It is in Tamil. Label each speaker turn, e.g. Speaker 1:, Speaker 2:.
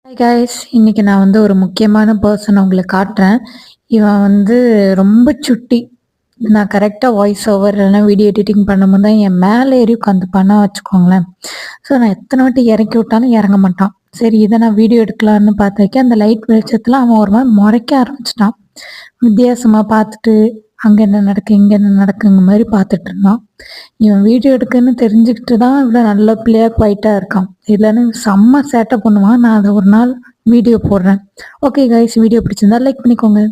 Speaker 1: ஹாய் காய்ஸ், இன்னைக்கு நான் ஒரு முக்கியமான பர்சன் உங்களுக்கு காட்டுறேன். இவன் ரொம்ப சுட்டி. நான் கரெக்டாக வாய்ஸ் ஓவர் இல்லைன்னா வீடியோ எடிட்டிங் பண்ணும்போது தான் என் மேலே ஏறி உட்காந்து பண்ண வச்சுக்கோங்களேன். ஸோ நான் எத்தனை வாட்டி இறக்கி விட்டாலும் இறங்க மாட்டான். சரி, இதை நான் வீடியோ எடுக்கலான்னு பார்த்தாக்கி அந்த லைட் வெளிச்சத்தில் அவன் ஒரு மாதிரி முறைக்க ஆரம்பிச்சிட்டான். வித்தியாசமாக பார்த்துட்டு அங்கே என்ன நடக்கு இங்கே என்ன நடக்குங்க மாதிரி பார்த்துட்டு இருந்தான். இவன் வீடியோ எடுக்குன்னு தெரிஞ்சுக்கிட்டு தான் இவ்வளோ நல்ல பிள்ளையா குவைட்டாக இருக்கான். இல்லைன்னு செம்ம சேட்டை பண்ணுவான். நான் அதை ஒரு நாள் வீடியோ போடுறேன். ஓகே கைஸ், வீடியோ பிடிச்சிருந்தா லைக் பண்ணிக்கோங்க.